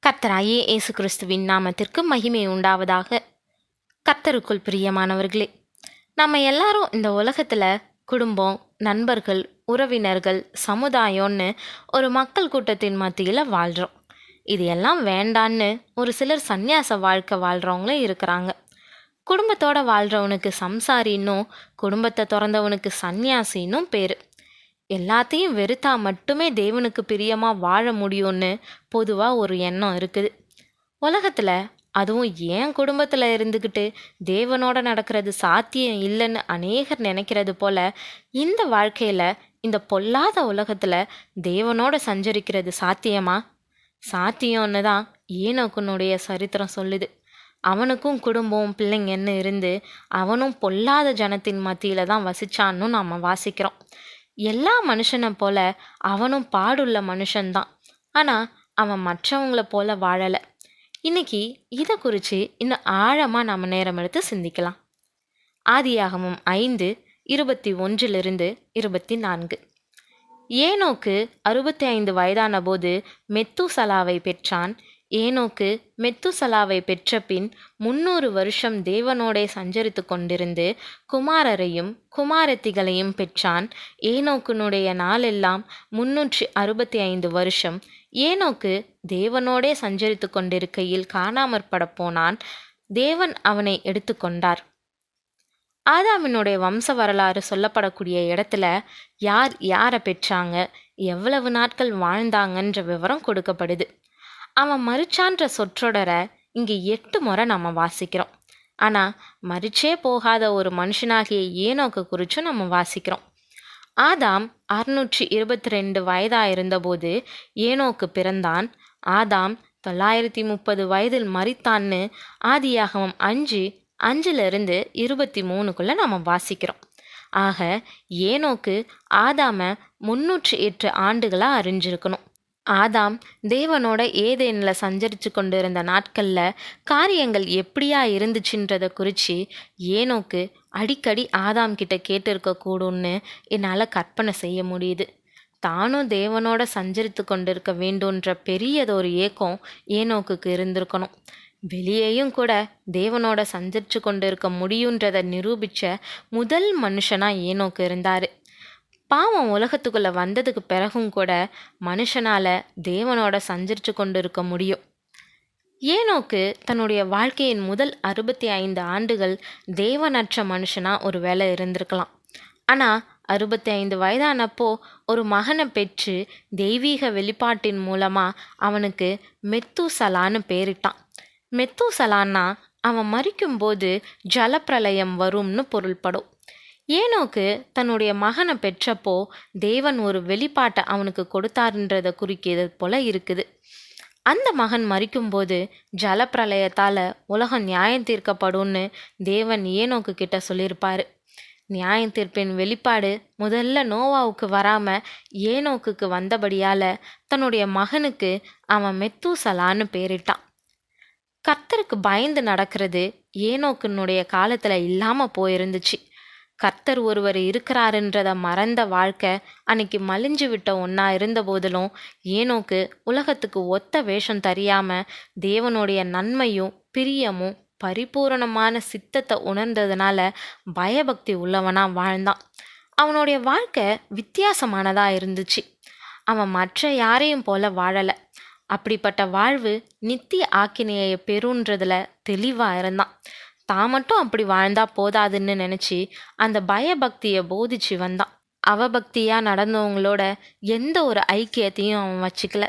கர்த்தராகிய இயேசு கிறிஸ்துவின் நாமத்திற்கு மகிமை உண்டாவதாக. கர்த்தருக்குள் பிரியமானவர்களே, நம்ம எல்லாரும் இந்த உலகத்தில் குடும்பம், நண்பர்கள், உறவினர்கள், சமுதாயம்னு ஒரு மக்கள் கூட்டத்தின் மத்தியில் வாழ்கிறோம். இது எல்லாம் வேண்டான்னு ஒரு சிலர் சந்நியாச வாழ்க்கை வாழ்கிறவங்களும் இருக்கிறாங்க. குடும்பத்தோட வாழ்கிறவனுக்கு சம்சாரின்னும், குடும்பத்தை திறந்தவனுக்கு சந்நியாசின்னும் பேர். எல்லாத்தையும் வெறுத்தா மட்டுமே தேவனுக்கு பிரியமாக வாழ முடியும்னு பொதுவாக ஒரு எண்ணம் இருக்குது உலகத்தில். அதுவும் என் குடும்பத்தில் இருந்துக்கிட்டு தேவனோட நடக்கிறது சாத்தியம் இல்லைன்னு அநேகர் நினைக்கிறது போல, இந்த வாழ்க்கையில் இந்த பொல்லாத உலகத்தில் தேவனோட சஞ்சரிக்கிறது சாத்தியமா? சாத்தியம்னு தான் ஏனோக்குனுடைய சரித்திரம் சொல்லுது. அவனுக்கும் குடும்பம் பிள்ளைங்கன்னு இருந்து அவனும் பொல்லாத ஜனத்தின் மத்தியில் தான் வசிச்சான்னு நாம் வாசிக்கிறோம். எல்லா மனுஷனை போல அவனும் பாடுள்ள மனுஷன்தான். ஆனால் அவன் மற்றவங்கள போல வாழலை. இன்னைக்கு இதை குறித்து இன்னும் ஆழமாக நாம் நேரம் எடுத்து சிந்திக்கலாம். ஆதியாகமம் 5:21-24. ஏனோக்கு 65 வயதான போது மெத்துசலாவை பெற்றான். ஏனோக்கு மெத்துசலாவை பெற்ற பின் 300 வருஷம் தேவனோடே சஞ்சரித்து கொண்டிருந்து குமாரரையும் குமாரத்திகளையும் பெற்றான். ஏனோக்குனுடைய நாளெல்லாம் 365 வருஷம். ஏனோக்கு தேவனோடே சஞ்சரித்து கொண்டிருக்கையில் காணாமற்பட போனான். தேவன் அவனை எடுத்துக்கொண்டார். ஆதாமினுடைய வம்ச வரலாறு சொல்லப்படக்கூடிய இடத்துல யார் யாரை பெற்றாங்க, எவ்வளவு நாட்கள் வாழ்ந்தாங்கன்ற விவரம் கொடுக்கப்படுது. அவன் மரிச்சான்ற சொற்றொடரை இங்கே 8 முறை நம்ம வாசிக்கிறோம். ஆனால் மரிச்சே போகாத ஒரு மனுஷனாகிய ஏனோக்கு குறித்தும் நம்ம வாசிக்கிறோம். ஆதாம் 622 வயதாக இருந்தபோது ஏனோக்கு பிறந்தான். ஆதாம் 930 வயதில் மரித்தான்னு ஆதியாகமம் 5:5-23 நம்ம வாசிக்கிறோம். ஆக ஏனோக்கு ஆதாமை 308 ஆண்டுகளாக அறிஞ்சிருக்கணும். ஆதாம் தேவனோட ஏதேனில் சஞ்சரித்து கொண்டு இருந்த நாட்களில் காரியங்கள் எப்படியா இருந்துச்சுன்றதை குறித்து ஏனோக்கு அடிக்கடி ஆதாம் கிட்ட கேட்டிருக்கக்கூடும்னு என்னால் கற்பனை செய்ய முடியுது. தானும் தேவனோட சஞ்சரித்து கொண்டிருக்க வேண்டுன்ற பெரியதொரு ஏக்கம் ஏனோக்குக்கு இருந்திருக்கணும். வெளியேயும் கூட தேவனோட சஞ்சரித்து கொண்டு இருக்க முடியுன்றதை நிரூபித்த முதல் மனுஷனாக ஏனோக்கு இருந்தார். பாவம் உலகத்துக்குள்ளே வந்ததுக்கு பிறகும் கூட மனுஷனால் தேவனோட சஞ்சரித்து கொண்டு இருக்க முடியும். ஏனோக்கு தன்னுடைய வாழ்க்கையின் முதல் 65 ஆண்டுகள் தேவனற்ற மனுஷனாக ஒரு வேலை இருந்திருக்கலாம். ஆனால் 65 வயதானப்போ ஒரு மகனை பெற்று தெய்வீக வெளிப்பாட்டின் மூலமாக அவனுக்கு மெத்துசலான்னு பேரிட்டான். மெத்துசலான்னா அவன் மரிக்கும்போது ஜலப்பிரளயம் வரும்னு பொருள்படும். ஏனோக்கு தன்னுடைய மகனை பெற்றப்போ தேவன் ஒரு வெளிப்பாட்டை அவனுக்கு கொடுத்தாருன்றதை குறிக்கிறது போல இருக்குது. அந்த மகன் மரிக்கும்போது ஜலப்பிரளயத்தால் உலகம் நியாயம் தீர்க்கப்படும்னு தேவன் ஏனோக்கு கிட்ட சொல்லியிருப்பார். நியாயம் தீர்ப்பின் வெளிப்பாடு முதல்ல நோவாவுக்கு வராமல் ஏனோக்குக்கு வந்தபடியால் தன்னுடைய மகனுக்கு அவன் மெத்துசலான்னு பேரிட்டான். கர்த்தருக்கு பயந்து நடக்கிறது ஏனோக்குனுடைய காலத்தில் இல்லாமல் போயிருந்துச்சு. கர்த்தர் ஒருவர் இருக்கிறாருன்றதை மறந்த வாழ்க்கை அன்னைக்கு மலிஞ்சு விட்ட ஒன்றா இருந்த போதிலும் ஏனோக்கு உலகத்துக்கு ஒத்த வேஷம் தெரியாமல் தேவனுடைய நன்மையும் பிரியமும் பரிபூரணமான சித்தத்தை உணர்ந்ததுனால பயபக்தி உள்ளவனாக வாழ்ந்தான். அவனுடைய வாழ்க்கை வித்தியாசமானதாக இருந்துச்சு. அவன் மற்ற யாரையும் போல வாழலை. அப்படிப்பட்ட வாழ்வு நித்திய ஆக்கினையை பெறுன்றதுல தெளிவாக இருந்தான். தான் மட்டும் அப்படி வாழ்ந்தா போதாதுன்னு நினச்சி அந்த பயபக்தியை போதிச்சு வந்தான். அவபக்தியாக நடந்தவங்களோட எந்த ஒரு ஐக்கியத்தையும் அவன் வச்சுக்கல.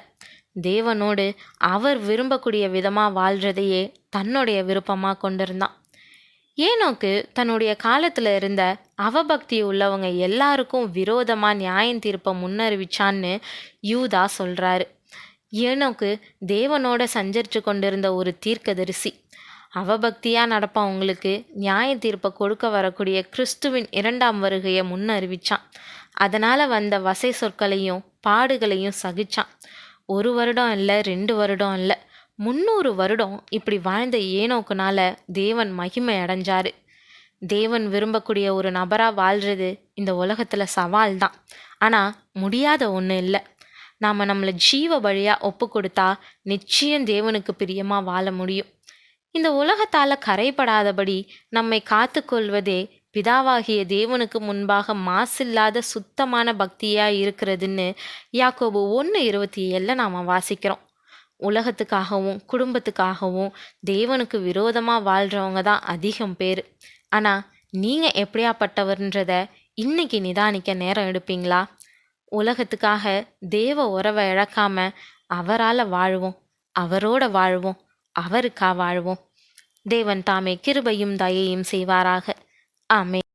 தேவனோடு அவர் விரும்பக்கூடிய விதமாக வாழ்கிறதையே தன்னுடைய விருப்பமாக கொண்டிருந்தான். ஏனோக்கு தன்னுடைய காலத்தில் இருந்த அவபக்தி உள்ளவங்க எல்லாருக்கும் விரோதமாக நியாயம் தீர்ப்பை முன்னறிவிச்சான்னு யூதா சொல்கிறாரு. ஏனோக்கு தேவனோட சஞ்சரித்து கொண்டிருந்த ஒரு தீர்க்கதரிசி. அவபக்தியாக நடப்பவங்களுக்கு நியாய தீர்ப்பை கொடுக்க வரக்கூடிய கிறிஸ்துவின் 2ஆம் வருகையை முன்னறிவிச்சான். அதனால் வந்த வசை சொற்களையும் பாடுகளையும் சகிச்சான். 1 வருடம் இல்லை, 2 வருடம் இல்லை, 300 வருடம் இப்படி வாழ்ந்த ஏனோக்குனால தேவன் மகிமை அடைஞ்சாரு. தேவன் விரும்பக்கூடிய ஒரு நபராக வாழ்கிறது இந்த உலகத்தில் சவால் தான். ஆனால் முடியாத ஒன்றும் இல்லை. நாம் நம்மளை ஜீவ வழியாக ஒப்பு கொடுத்தா நிச்சயம் தேவனுக்கு பிரியமாக வாழ முடியும். இந்த உலகத்தால் கரைபடாதபடி நம்மை காத்துக்கொள்வதே பிதாவாகிய தேவனுக்கு முன்பாக மாசில்லாத சுத்தமான பக்தியாக இருக்கிறதுன்னு யாக்கோபு 1:27 நாம் வாசிக்கிறோம். உலகத்துக்காகவும் குடும்பத்துக்காகவும் தேவனுக்கு விரோதமாக வாழ்கிறவங்க தான் அதிகம் பேர். ஆனால் நீங்கள் எப்படியாப்பட்டவர்ன்றத இன்னைக்கு நிதானிக்க நேரம் எடுப்பீங்களா? உலகத்துக்காக தேவ உறவை இழக்காம அவரால் வாழுவோம், அவரோட வாழுவோம், அவருக்கா வாழ்வோம். தேவன் தாமே கிருபையும் தயையும் செய்வாராக. ஆமென்.